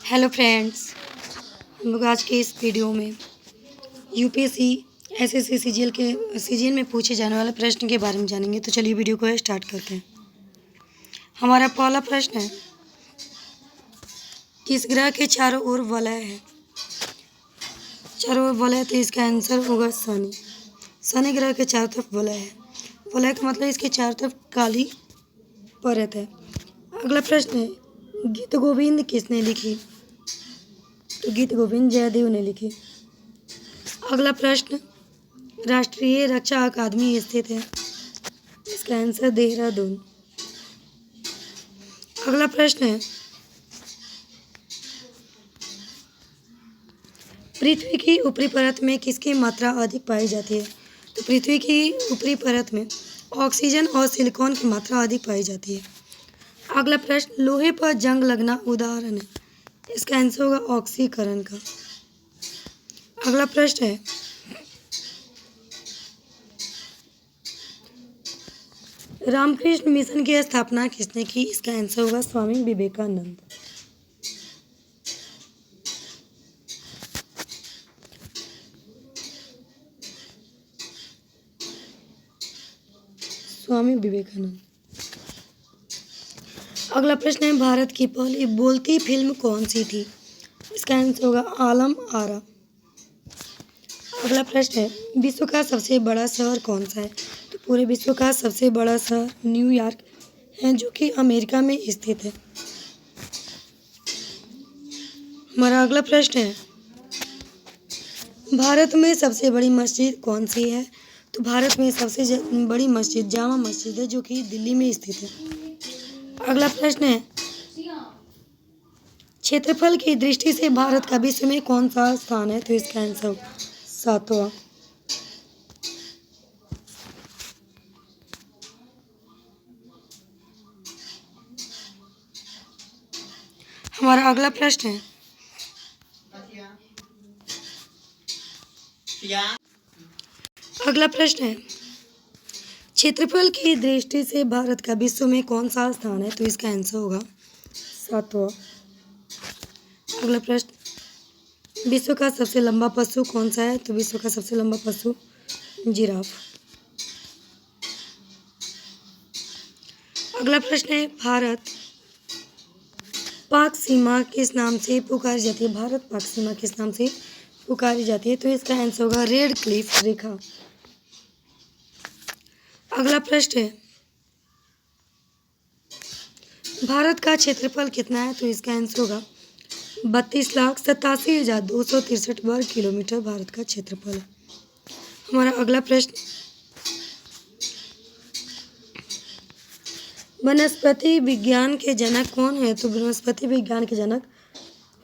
Hello friends. हम लोग आज के इस वीडियो में यूपीएससी एसएससी सीजीएल में पूछे जाने वाले प्रश्न के बारे में जानेंगे। तो चलिए वीडियो को स्टार्ट करते हैं। हमारा पहला प्रश्न है, किस ग्रह के चारों ओर वलय है? चारों ओर वलय, तो इसका आंसर होगा शनि। शनि ग्रह के चारों तरफ वलय है। वलय का मतलब इसके चारों तरफ काली परत है। अगला प्रश्न है, गीत गोविंद किसने लिखी? तो गीत गोविंद जयदेव ने लिखी। अगला प्रश्न, राष्ट्रीय रक्षा अकादमी स्थित है? इसका आंसर देहरादून। अगला प्रश्न है, पृथ्वी की ऊपरी परत में किसकी मात्रा अधिक पाई जाती है? तो पृथ्वी की ऊपरी परत में ऑक्सीजन और सिलिकॉन की मात्रा अधिक पाई जाती है। अगला प्रश्न, लोहे पर जंग लगना उदाहरण है? इसका आंसर होगा ऑक्सीकरण का। अगला प्रश्न है, रामकृष्ण मिशन की स्थापना किसने की? इसका आंसर होगा स्वामी विवेकानंद। स्वामी विवेकानंद। अगला प्रश्न है, भारत की पहली बोलती फिल्म कौन सी थी? इसका आंसर होगा आलम आरा। अगला प्रश्न है, विश्व का सबसे बड़ा शहर कौन सा है? तो पूरे विश्व का सबसे बड़ा शहर न्यूयॉर्क है, जो कि अमेरिका में स्थित है। हमारा अगला प्रश्न है, भारत में सबसे बड़ी मस्जिद कौन सी है? तो भारत में सबसे बड़ी मस्जिद जामा मस्जिद है, जो कि दिल्ली में स्थित है। अगला प्रश्न है, क्षेत्रफल की दृष्टि से भारत का विश्व में कौन सा स्थान है? तो इसका आंसर 7वां। हमारा अगला प्रश्न है, क्षेत्रफल की दृष्टि से भारत का विश्व में कौन सा स्थान है? तो इसका आंसर होगा 7वां। अगला प्रश्न, विश्व का सबसे लंबा पशु कौन सा है? तो विश्व का सबसे लंबा पशु जिराफ। अगला प्रश्न है, भारत पाक सीमा किस नाम से पुकारी जाती है? भारत पाक सीमा किस नाम से पुकारी जाती है? तो इसका आंसर होगा रेड क्लिफ रेखा। अगला प्रश्न है, भारत का क्षेत्रफल कितना है? तो इसका आंसर होगा 32,87,263 वर्ग किलोमीटर भारत का क्षेत्रफल है। हमारा अगला प्रश्न, वनस्पति विज्ञान के जनक कौन है? तो वनस्पति विज्ञान के जनक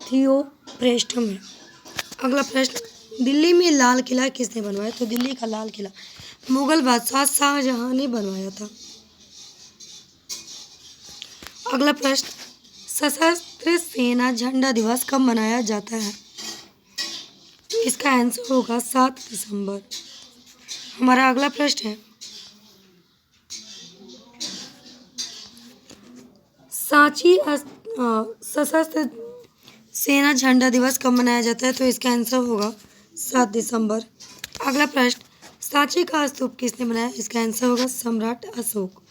थियोफ्रेस्टम है। अगला प्रश्न, दिल्ली में लाल किला किसने बनवाया? तो दिल्ली का लाल किला मुगल बादशाह शाहजहां ने बनवाया था। अगला प्रश्न, सशस्त्र सेना झंडा दिवस कब मनाया जाता है? तो इसका आंसर होगा 7 दिसंबर। हमारा अगला प्रश्न है, सांची सशस्त्र सेना झंडा दिवस कब मनाया जाता है? तो इसका आंसर होगा 7 दिसंबर। अगला प्रश्न, सांची का स्तूप किसने बनाया? इसका आंसर होगा सम्राट अशोक।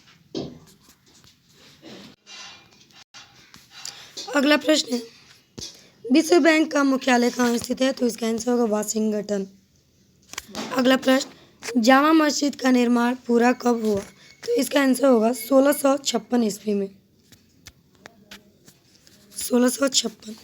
अगला प्रश्न है, विश्व बैंक का मुख्यालय कहाँ स्थित है? तो इसका आंसर होगा वाशिंगटन। अगला प्रश्न, जामा मस्जिद का निर्माण पूरा कब हुआ? तो इसका आंसर होगा 1656 ईस्वी में। 1656।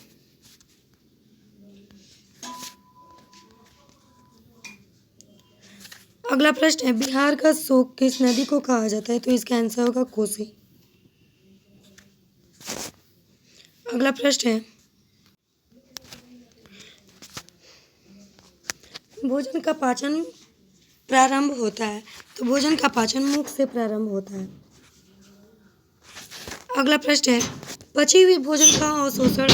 अगला प्रश्न है, बिहार का शोक किस नदी को कहा जाता है? तो इसका आंसर होगा कोसी। अगला प्रश्न है, भोजन का पाचन प्रारंभ होता है? तो भोजन का पाचन मुख से प्रारंभ होता है। अगला प्रश्न है, पची हुई भोजन का अवशोषण।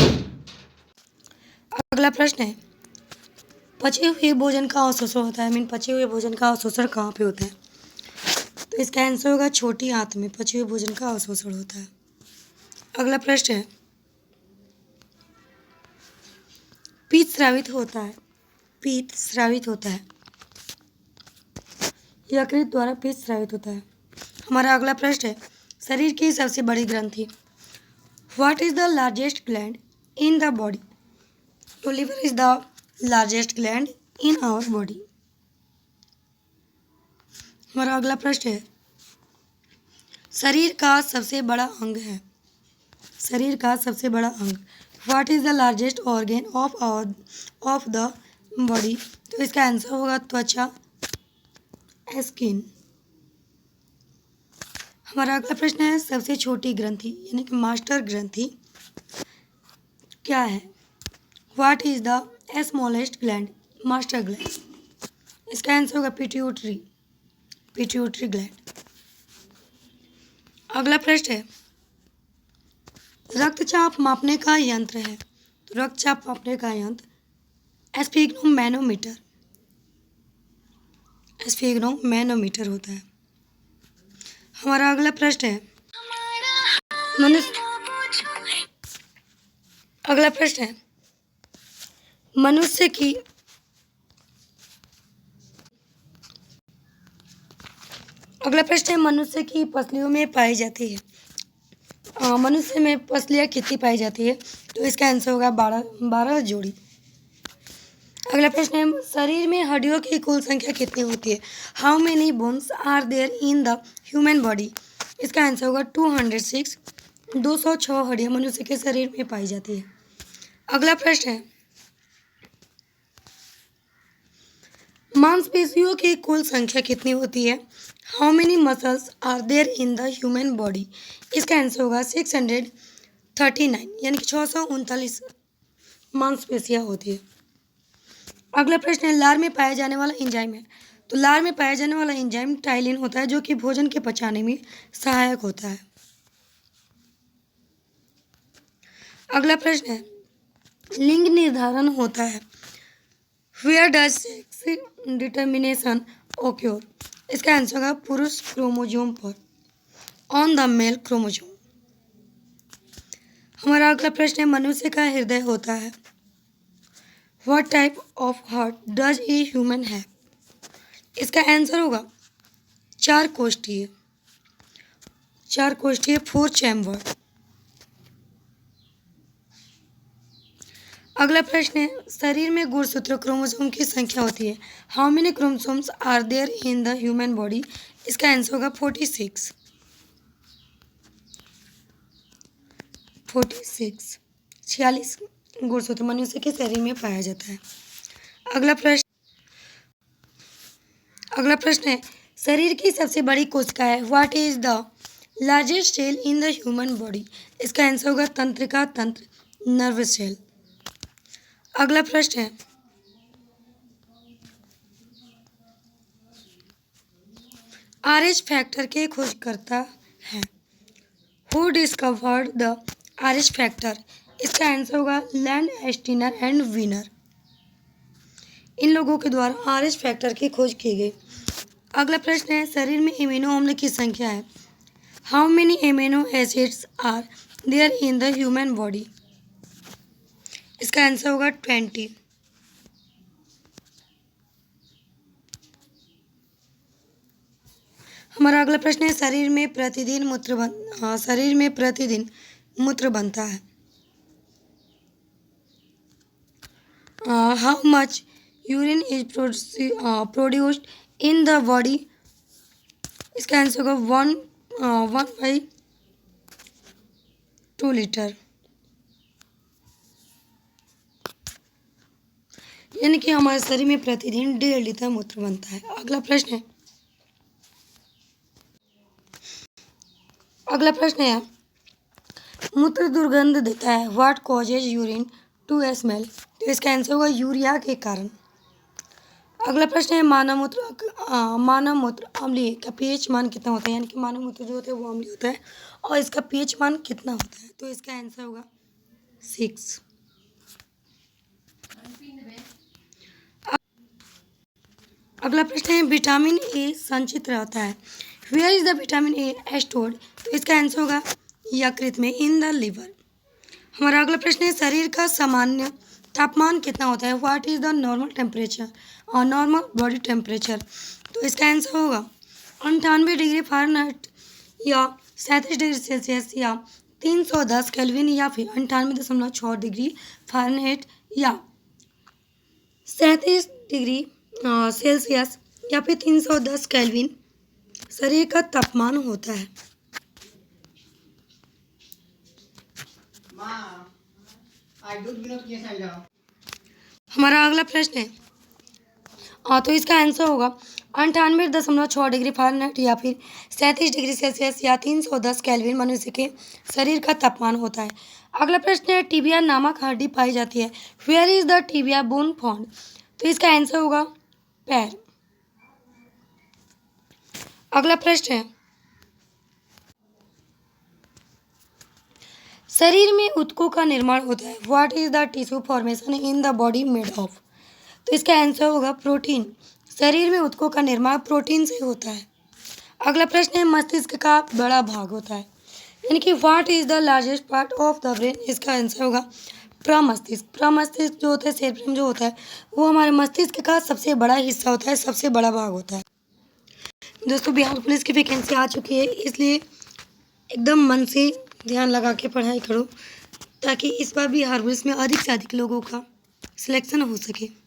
अगला प्रश्न है, पचे हुए भोजन का अवशोषण होता है, पचे हुए भोजन का अवशोषण कहाँ पे होता है? तो इसका आंसर होगा छोटी आंत में पचे हुए भोजन का अवशोषण होता है। अगला प्रश्न है, पीत स्रावित होता है, पीत स्रावित होता है, यकृत द्वारा पीत स्रावित होता है। हमारा अगला प्रश्न है, शरीर की सबसे बड़ी ग्रंथि। What is the largest gland in the body? तो liver is the largest gland in our body. हमारा अगला प्रश्न है, शरीर का सबसे बड़ा अंग है, शरीर का सबसे बड़ा अंग। What is the largest organ of the body? तो इसका आंसर होगा त्वचा, स्किन। हमारा अगला प्रश्न है, सबसे छोटी ग्रंथि यानी कि मास्टर ग्रंथि क्या है? What is the smallest gland? Master gland. इसका आंसर होगा पिट्यूटरी, पिट्यूटरी ग्लैंड। अगला प्रश्न है, रक्तचाप मापने का यंत्र है, तो रक्तचाप मापने का यंत्र स्फिग्नोमैनोमीटर, स्फिग्नोमैनोमीटर होता है। हमारा अगला प्रश्न है, मनुष्य अगला प्रश्न है, मनुष्य की अगला प्रश्न है, मनुष्य की पसलियों में पाई जाती है, मनुष्य में पसलियाँ कितनी पाई जाती है? तो इसका आंसर होगा 12 जोड़ी। अगला प्रश्न है, शरीर में हड्डियों की कुल संख्या कितनी होती है? How many bones are there in the human body? इसका आंसर होगा 206, 206 हड्डियाँ मनुष्य के शरीर में पाई जाती है। अगला प्रश्न है, मांसपेशियों की कुल संख्या कितनी होती है? How many muscles are there in the human body? इसका आंसर होगा 639 यानी कि 639 मांसपेशियाँ होती है। अगला प्रश्न है, लार में पाया जाने वाला एंजाइम है, तो लार में पाया जाने वाला एंजाइम टाइलिन होता है जो कि भोजन के पचाने में सहायक होता है। अगला प्रश्न है, लिंग निर्धारण होता है, where does sex determination occur? इसका आंसर होगा पुरुष क्रोमोजोम पर, ऑन द मेल क्रोमोजोम। हमारा अगला प्रश्न है, मनुष्य का हृदय होता है, what type of heart does a human have? इसका आंसर होगा 4 कोष्ठीय, 4 चैम्बर। अगला प्रश्न है, शरीर में गुणसूत्र क्रोमोसोम की संख्या होती है, how many chromosomes are there in the human body? इसका आंसर होगा 46, 46 गुणसूत्र मनुष्य के शरीर में पाया जाता है। अगला प्रश्न है, शरीर की सबसे बड़ी कोशिका है, what is the largest cell in the human body? इसका आंसर होगा तंत्रिका तंत्र, नर्वस सेल। अगला प्रश्न है, RH फैक्टर के खोजकर्ता हैं, who discovered the RH factor? इसका आंसर होगा लैंड एस्टिनर एंड वीनर। इन लोगों के द्वारा RH फैक्टर की खोज की गई। अगला प्रश्न है, शरीर में एमिनो अम्ल की संख्या है, how many amino acids are there in the human body? इसका आंसर होगा 20। हमारा अगला प्रश्न है, शरीर में प्रतिदिन मूत्र बनता है, how much urine is produced in the body? इसका आंसर होगा 1/2 लीटर, यानी कि हमारे शरीर में प्रतिदिन 1.5 लीटर मूत्र बनता है। अगला प्रश्न है, मूत्र दुर्गंध देता है, what causes urine to smell? तो इसका आंसर होगा यूरिया के कारण। अगला प्रश्न है, मानव मूत्र अम्लीय का पीएच मान कितना होता है, यानी कि मानव मूत्र जो होता है वो अम्लीय होता है और इसका पीएच मान कितना होता है? तो इसका आंसर होगा 6। अगला प्रश्न है, विटामिन ए संचित रहता है, where is the vitamin A stored? तो इसका आंसर होगा यकृत में, इन द लिवर। हमारा अगला प्रश्न है, शरीर का सामान्य तापमान कितना होता है? What is the normal temperature और नॉर्मल बॉडी टेम्परेचर? तो इसका आंसर होगा 98 डिग्री फ़ारेनहाइट या 37 डिग्री सेल्सियस या 310 केल्विन या फिर 98.6 डिग्री फ़ारेनहाइट या 37 डिग्री सेल्सियस या फिर 310 केल्विन शरीर का तापमान होता है। हमारा अगला प्रश्न है तो इसका आंसर होगा 98.6 डिग्री फ़ारेनहाइट या फिर 37 डिग्री सेल्सियस या 310 केल्विन मनुष्य के शरीर का तापमान होता है। अगला प्रश्न है टिबिया नामक हड्डी पाई जाती है। Where is the tibia bone found? तो इसका आंसर होगा पैर। अगला प्रश्न है शरीर में ऊतकों का निर्माण होता है। What is the tissue formation in the body made of? तो इसका आंसर होगा प्रोटीन। शरीर में ऊतकों का निर्माण प्रोटीन से होता है। अगला प्रश्न है मस्तिष्क का बड़ा भाग होता है, यानी कि what is the largest part of the brain? इसका आंसर होगा प्रमस्तिष्क। प्रमस्तिष्क जो होता है, सेरेब्रम जो होता है, वो हमारे मस्तिष्क का सबसे बड़ा हिस्सा होता है, सबसे बड़ा भाग होता है। दोस्तों बिहार पुलिस की वैकेंसी आ चुकी है, इसलिए एकदम मन से ध्यान लगा के पढ़ाई करो ताकि इस बार बिहार पुलिस में अधिक से अधिक लोगों का सिलेक्शन हो सके।